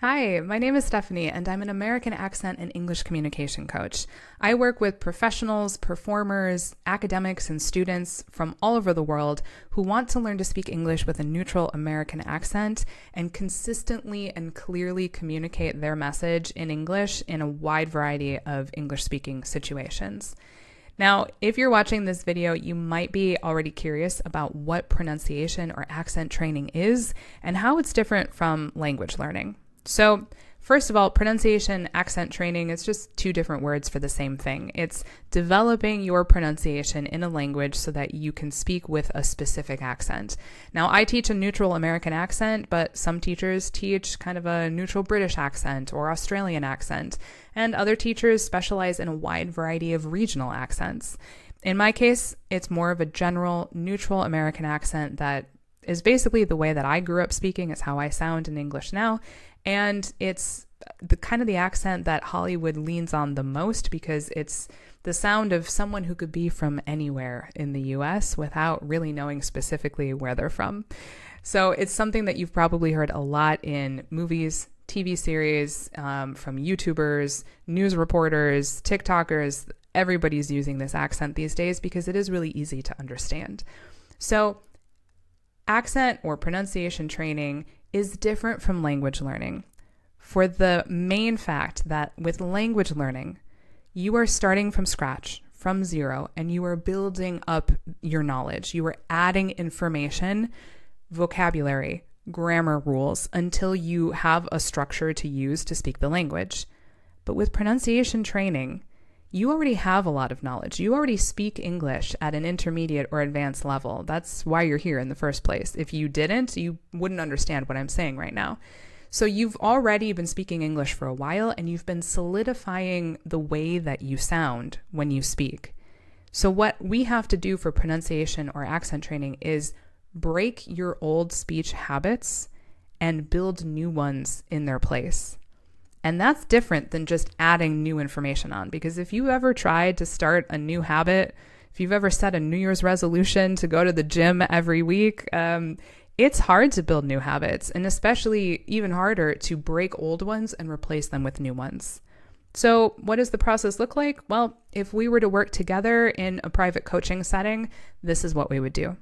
Hi, my name is Stephanie, and I'm an American accent and English communication coach. I work with professionals, performers, academics, and students from all over the world who want to learn to speak English with a neutral American accent and consistently and clearly communicate their message in English in a wide variety of English-speaking situations. Now, if you're watching this video, you might be already curious about what pronunciation or accent training is and how it's different from language learning. So, first of all, pronunciation, accent training is just two different words for the same thing. It's developing your pronunciation in a language so that you can speak with a specific accent. Now, I teach a neutral American accent, but some teachers teach kind of a neutral British accent or Australian accent, and other teachers specialize in a wide variety of regional accents. In my case, it's more of a general, neutral American accent that is basically the way that I grew up speaking. It's how I sound in English now. And it's the kind of the accent that Hollywood leans on the most because it's the sound of someone who could be from anywhere in the US without really knowing specifically where they're from. So it's something that you've probably heard a lot in movies, TV series, from YouTubers, news reporters, TikTokers. Everybody's using this accent these days because it is really easy to understand. So accent or pronunciation training is different from language learning for the main fact that with language learning, you are starting from scratch, from zero, and you are building up your knowledge. You are adding information, vocabulary, grammar rules until you have a structure to use to speak the language. But with pronunciation training, you already have a lot of knowledge. You already speak English at an intermediate or advanced level. That's why you're here in the first place. If you didn't, you wouldn't understand what I'm saying right now. So you've already been speaking English for a while, and you've been solidifying the way that you sound when you speak. So what we have to do for pronunciation or accent training is break your old speech habits and build new ones in their place. And that's different than just adding new information on, because if you ever tried to start a new habit, if you've ever set a New Year's resolution to go to the gym every week, it's hard to build new habits, and especially even harder to break old ones and replace them with new ones. So what does the process look like? Well, if we were to work together in a private coaching setting, this is what we would do.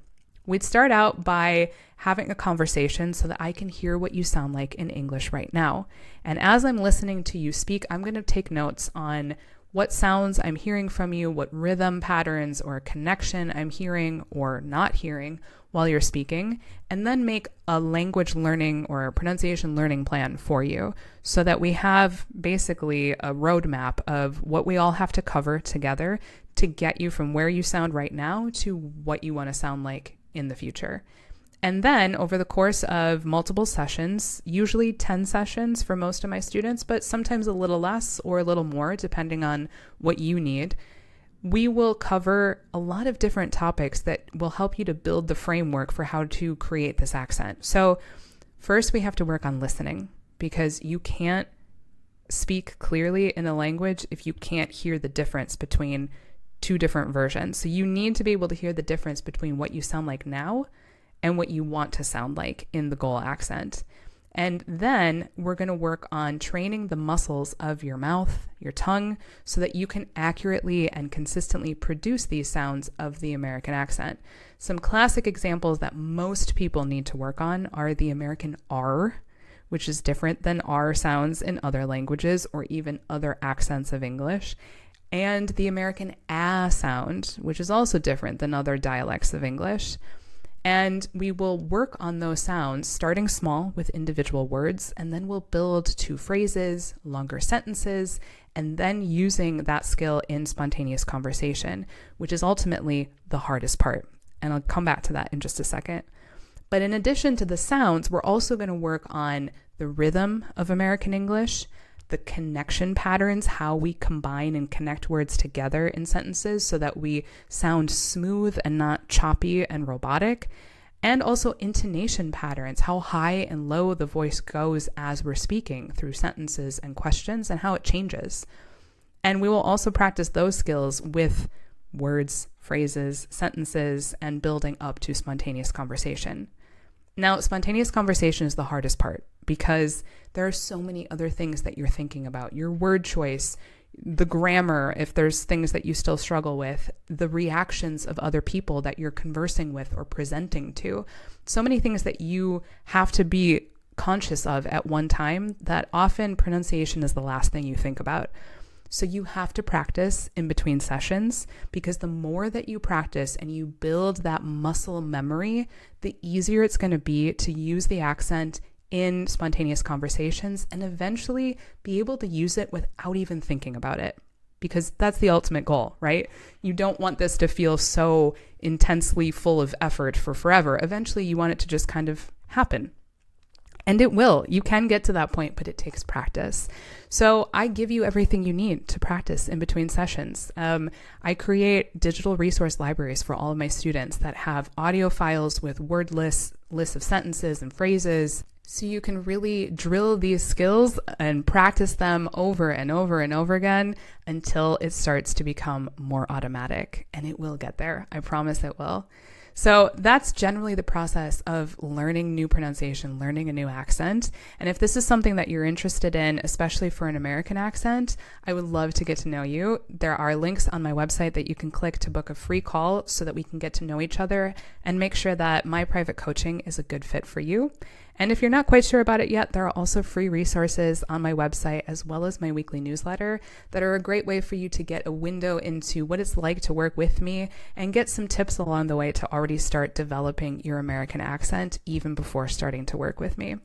We'd start out by having a conversation so that I can hear what you sound like in English right now. And as I'm listening to you speak, I'm going to take notes on what sounds I'm hearing from you, what rhythm patterns or connection I'm hearing or not hearing while you're speaking, and then make a language learning or pronunciation learning plan for you so that we have basically a roadmap of what we all have to cover together to get you from where you sound right now to what you want to sound like in the future. And then over the course of multiple sessions, usually 10 sessions for most of my students, but sometimes a little less or a little more depending on what you need, we will cover a lot of different topics that will help you to build the framework for how to create this accent. So first we have to work on listening, because you can't speak clearly in a language if you can't hear the difference between two different versions. So you need to be able to hear the difference between what you sound like now and what you want to sound like in the goal accent. And then we're going to work on training the muscles of your mouth, your tongue, so that you can accurately and consistently produce these sounds of the American accent. Some classic examples that most people need to work on are the American R, which is different than R sounds in other languages or even other accents of English, and the American ah sound, which is also different than other dialects of English. And we will work on those sounds starting small with individual words, and then we'll build to phrases, longer sentences, and then using that skill in spontaneous conversation, which is ultimately the hardest part. And I'll come back to that in just a second. But in addition to the sounds, we're also going to work on the rhythm of American English, the connection patterns, how we combine and connect words together in sentences so that we sound smooth and not choppy and robotic, and also intonation patterns, how high and low the voice goes as we're speaking through sentences and questions and how it changes. And we will also practice those skills with words, phrases, sentences, and building up to spontaneous conversation. Now, spontaneous conversation is the hardest part because there are so many other things that you're thinking about. Your word choice, the grammar, if there's things that you still struggle with, the reactions of other people that you're conversing with or presenting to. So many things that you have to be conscious of at one time that often pronunciation is the last thing you think about. So you have to practice in between sessions, because the more that you practice and you build that muscle memory, the easier it's going to be to use the accent in spontaneous conversations and eventually be able to use it without even thinking about it. Because that's the ultimate goal, right? You don't want this to feel so intensely full of effort for forever. Eventually, you want it to just kind of happen. And it will. You can get to that point, but it takes practice. So I give you everything you need to practice in between sessions. I create digital resource libraries for all of my students that have audio files with word lists of sentences and phrases. So you can really drill these skills and practice them over and over and over again until it starts to become more automatic. And it will get there. I promise it will. So that's generally the process of learning new pronunciation, learning a new accent. And if this is something that you're interested in, especially for an American accent, I would love to get to know you. There are links on my website that you can click to book a free call so that we can get to know each other and make sure that my private coaching is a good fit for you. And if you're not quite sure about it yet, there are also free resources on my website as well as my weekly newsletter that are a great way for you to get a window into what it's like to work with me and get some tips along the way to already start developing your American accent even before starting to work with me.